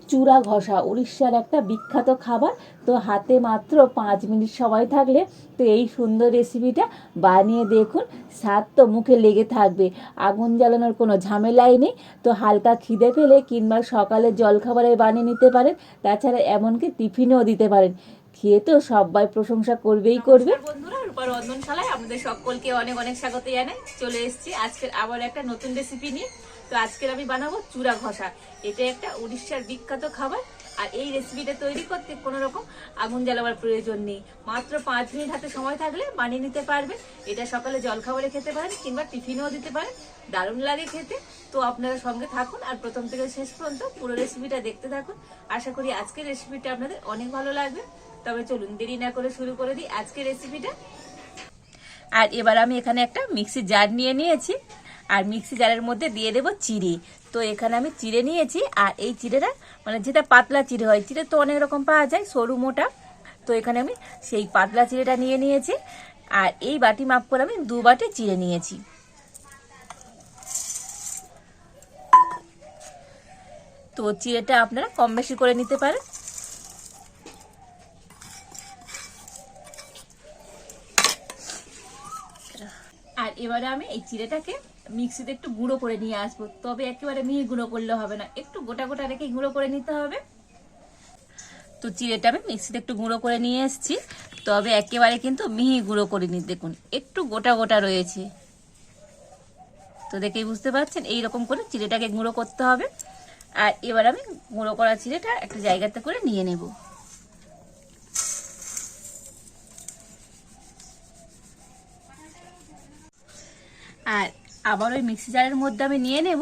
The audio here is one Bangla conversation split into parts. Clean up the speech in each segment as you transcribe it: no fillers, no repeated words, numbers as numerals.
চূড়া ঘষা উড়িষ্যার একটা বিখ্যাত খাবার। তো হাতে মাত্র 5 মিনিট সময় থাকলে তো এই সুন্দর রেসিপিটা বানিয়ে দেখুন। স্বাদ তো মুখে লেগে থাকবে, আগুন জ্বালানোর কোনো ঝামেলাই নেই। তো হালকা খিদে পেলে কিংবা সকালে জলখাবারে বানিয়ে নিতে পারেন, তাছাড়া এমনকি টিফিনেও দিতে পারেন। খেয়ে তো সবাই প্রশংসা করবেই করবে। বন্ধুরা, রূপার রন্ধনশালায় আপনাদের সকলকে অনেক অনেক স্বাগত জানাই। চলে এসেছি আজকের আবার একটা নতুন রেসিপি নিয়ে। তো আজকের আমি বানাবো চূড়া ঘষা। এটা একটা উড়িষ্যার বিখ্যাত খাবার। আর এই রেসিপিটা তৈরি করতে কোনো রকম আগুন জ্বালাবার প্রয়োজন নেই। মাত্র 5 মিনিট হাতে সময় থাকলে বানিয়ে নিতে পারবেন। এটা সকালে জলখাবারে খেতে পারেন কিংবা টিফিনেও দিতে পারেন। দারুণ লাগে খেতে। তো আপনারা সঙ্গে থাকুন আর প্রথম থেকে শেষ পর্যন্ত পুরো রেসিপিটা দেখতে থাকুন। আশা করি আজকের রেসিপিটা আপনাদের অনেক ভালো লাগবে। তবে চলুন দেরি না করে শুরু করে দিই আজকের রেসিপিটা। আর এবার আমি এখানে একটা মিক্সি জার নিয়ে নিয়েছি। আর মিক্সি জারের মধ্যে দিয়ে দেবো চিড়ে। তো এখানে আমি চিড়ে নিয়েছি। আর এই চিড়েটা মানে যেটা পাতলা চিড়ে হয়, চিড়ে তো অনেক রকম পাওয়া যায়, সরু মোটা। তো এখানে আমি সেই পাতলা চিড়েটা নিয়ে নিয়েছি। আর এই বাটি মাপ করে আমি 2 বাটি চিড়ে নিয়েছি। তো চিড়েটা আপনারা কম বেশি করে নিতে পারেন। আর এবারে আমি এই চিড়েটাকে মিক্সিতে একটু গুঁড়ো করে নিয়ে আসবো। তবে একেবারে মিহি গুঁড়ো করলে হবে না, একটু গোটা গোটা রেখে গুঁড়ো করে নিতে হবে। তো চিড়েটা আমি মিক্সিতে একটু গুঁড়ো করে নিয়ে এসেছি। তবে একেবারে কিন্তু মিহি গুঁড়ো করে নি, দেখুন একটু গোটা গোটা রয়েছে। তো দেখেই বুঝতে পারছেন এইরকম করে চিড়েটাকে গুঁড়ো করতে হবে। আর এবার আমি গুঁড়ো করা চিড়েটা একটা জায়গাতে করে নিয়ে নেব। আর আবার ওই মিক্সি জারের মধ্যে আমি নিয়ে নেব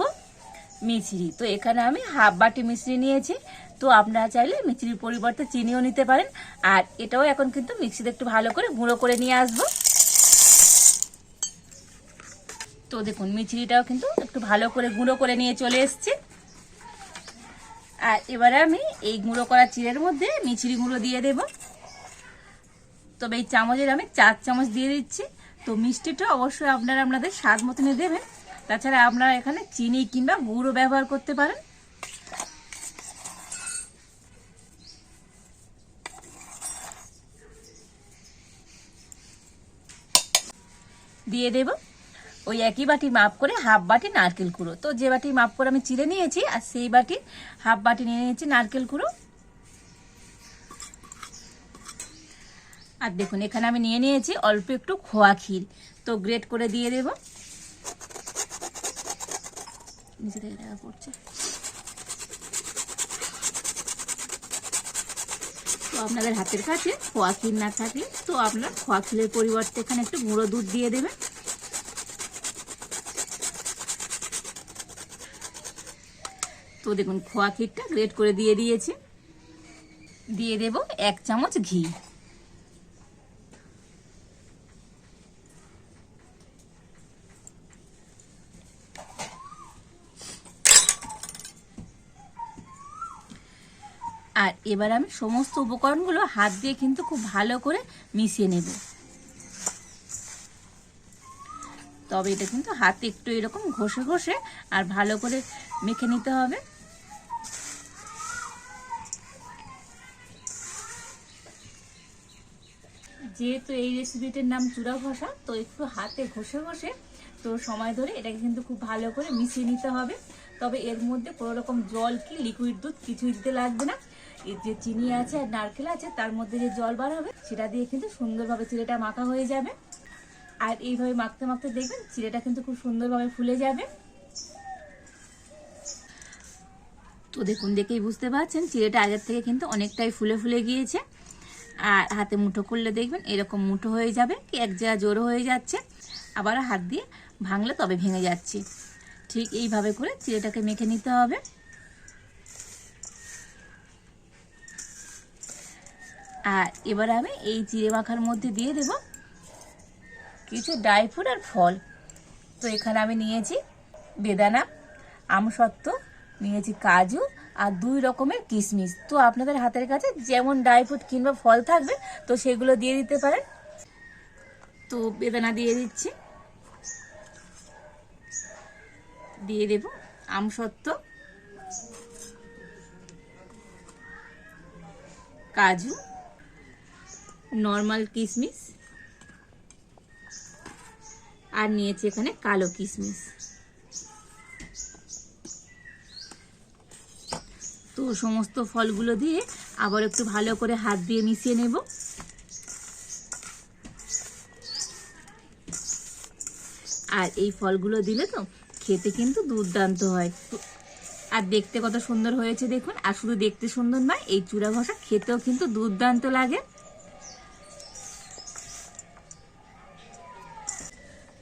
মিছরি। তো এখানে আমি হাফ বাটি মিছরি নিয়েছি। তো আপনারা চাইলে মিছরির পরিবর্তে চিনিও নিতে পারেন। আর এটাও এখন কিন্তু মিক্সিতে একটু ভালো করে গুঁড়ো করে নিয়ে আসবো। তো দেখুন মিছরিটাও কিন্তু একটু ভালো করে গুঁড়ো করে নিয়ে চলে এসেছি। আর এবারে আমি এই গুঁড়ো করা চিড়ের মধ্যে মিছরি গুঁড়ো দিয়ে দেব। তবে এই চামচের আমি 4 চামচ দিয়ে দিচ্ছি। তো মিষ্টিটা অবশ্যই আপনাদের স্বাদ মতনই দেবেন। তাছাড়া আপনারা এখানে চিনি কিংবা গুঁড়ো ব্যবহার করতে পারেন। দিয়ে দেব ওই একই বাটি মাপ করে হাফ বাটি নারকেল কুড়ো। তো যে বাটি মাপ করে আমি চিড়ে নিয়েছি আর সেই বাটি হাফ বাটি নিয়ে নিয়েছি নারকেল কুড়ো। আর দেখুন এখানে আমি নিয়ে নিয়েছি অল্প একটু খোয়া ক্ষীর। তো গ্রেট করে দিয়ে দেব। নিচে থেকে টাকা পড়ছে। তো আপনাদের হাতের কাছে খোয়া ক্ষীর না থাকলে তো আপনার খোয়া ক্ষীরের পরিবর্তে এখানে একটু গুঁড়ো দুধ দিয়ে দেবেন। তো দেখুন খোয়া ক্ষীরটা গ্রেট করে দিয়ে দিয়েছি। দিয়ে দেব 1 চামচ ঘি। আর এবার আমি সমস্ত উপকরণগুলো হাত দিয়ে কিন্তু খুব ভালো করে মিশিয়ে নেব। তবে এটা কিন্তু হাতে একটু এরকম ঘষে ঘষে আর ভালো করে মেখে নিতে হবে। যেহেতু এই রেসিপিটির নাম চূড়া ঘষা, তো একটু হাতে ঘষে ঘষে তো সময় ধরে এটাকে কিন্তু খুব ভালো করে মিশিয়ে নিতে হবে। তবে এর মধ্যে কোনো রকম জল কি লিকুইড দুধ কিছুই দিতে লাগবে না। এর যে চিনি আছে আর নারকেল আছে তার মধ্যে যে জল বার হবে সেটা দিয়ে কিন্তু সুন্দরভাবে চিড়েটা মাখা হয়ে যাবে। আর এইভাবে মাখতে মাখতে দেখবেন চিড়েটা কিন্তু খুব সুন্দরভাবে ফুলে যাবে। তো দেখুন দেখেই বুঝতে পারছেন চিড়েটা আগের থেকে কিন্তু অনেকটাই ফুলে ফুলে গিয়েছে। আর হাতে মুঠো করলে দেখবেন এরকম মুঠো হয়ে যাবে, কি এক জায়গা জোড়ো হয়ে যাচ্ছে, আবার হাত দিয়ে ভাঙলে তবে ভেঙে যাচ্ছে। ঠিক এইভাবে করে চিড়েটাকে মেখে নিতে হবে। আর এবার আমি এই চিড়ে মাখার মধ্যে দিয়ে দেব কিছু ড্রাই ফ্রুট আর ফল। তো এখানে আমি নিয়েছি বেদানা, আমসত্ত্ব, নিয়েছি কাজু আর 2 রকমের কিশমিশ। তো আপনাদের হাতের কাছে যেমন ড্রাই ফ্রুট কিংবা ফল থাকবে তো সেগুলো দিয়ে দিতে পারেন। তো বেদানা দিয়ে দিচ্ছি, দিয়ে দেব আমসত্ত্ব, কাজু, নর্মাল কিশমিশ, আর নিয়েছি এখানে কালো কিশমিশ। তো সমস্ত ফলগুলো দিয়ে আবার একটু ভালো করে হাত দিয়ে মিশিয়ে নেব। আর এই ফলগুলো দিলে তো খেতে কিন্তু দুর্দান্ত হয়, আর দেখতে কত সুন্দর হয়েছে দেখুন। আর শুধু দেখতে সুন্দর নয়, এই চূড়া ঘষা খেতেও কিন্তু দুর্দান্ত লাগে।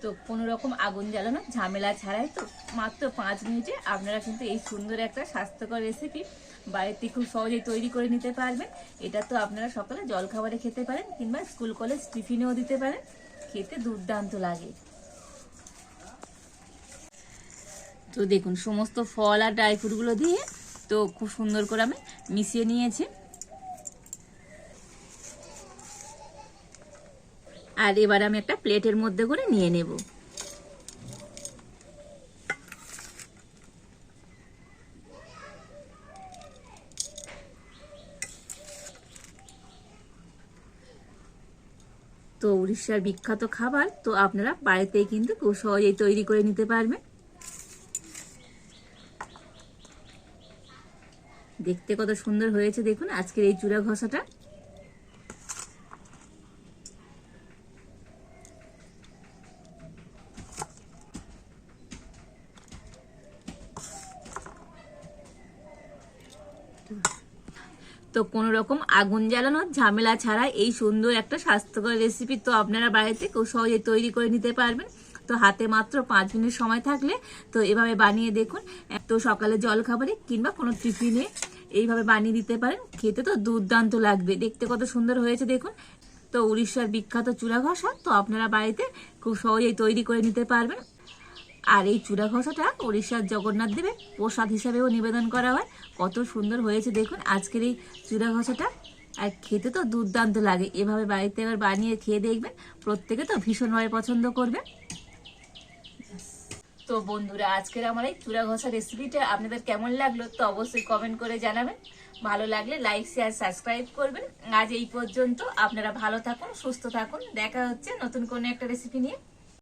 তো কোনো রকম আগুন জ্বালানো ঝামেলা ছাড়াই তো মাত্র 5 মিনিটে আপনারা কিন্তু এই সুন্দর একটা স্বাস্থ্যকর রেসিপি বাড়িতে খুব সহজেই তৈরি করে নিতে পারবেন। এটা তো আপনারা সকালে জলখাবারে খেতে পারেন কিংবা স্কুল কলেজ টিফিনেও দিতে পারেন, খেতে দুর্দান্ত লাগে। তো দেখুন সমস্ত ফল আর ড্রাই ফ্রুটগুলো দিয়ে তো খুব সুন্দর করে আমি মিশিয়ে নিয়েছি। আর এবার আমি একটা প্লেটের মধ্যে করে নিয়ে নেব। তো উড়িষ্যার বিখ্যাত খাবার তো আপনারা বাড়িতেই কিন্তু খুব সহজেই তৈরি করে নিতে পারবেন। দেখতে কত সুন্দর হয়েছে দেখুন আজকের এই চূড়া ঘষাটা। তো কোনো রকম আগুন জ্বালানোর ঝামেলা ছাড়া এই সুন্দর একটা স্বাস্থ্যকর রেসিপি তো আপনারা বাড়িতে খুব সহজে তৈরি করে নিতে পারবেন। তো হাতে মাত্র 5 মিনিট সময় থাকলে তো এভাবে বানিয়ে দেখুন। তো সকালে জলখাবারে কিংবা কোনো টিফিনে এইভাবে বানিয়ে দিতে পারেন, খেতে তো দুর্দান্ত লাগবে। দেখতে কত সুন্দর হয়েছে দেখুন। তো উড়িষ্যার বিখ্যাত চূড়া ঘষা তো আপনারা বাড়িতে খুব সহজেই তৈরি করে নিতে পারবেন। আর এই চূড়া ঘষাটা উড়িষ্যার জগন্নাথ দেবের প্রসাদ হিসাবেও নিবেদন করা হয়। কত সুন্দর হয়েছে দেখুন আজকের এই চূড়া ঘষাটা, আর খেতে তো দুর্দান্ত লাগে। এভাবে বাড়িতে এবার বানিয়ে খেয়ে দেখবেন, প্রত্যেকে তো ভীষণভাবে পছন্দ করবে। তো বন্ধুরা আজকের আমার এই চূড়া ঘষা রেসিপিটা আপনাদের কেমন লাগলো তো অবশ্যই কমেন্ট করে জানাবেন। ভালো লাগলে লাইক শেয়ার সাবস্ক্রাইব করবেন। আজ এই পর্যন্ত, আপনারা ভালো থাকুন, সুস্থ থাকুন। দেখা হচ্ছে নতুন কোনো একটা রেসিপি নিয়ে।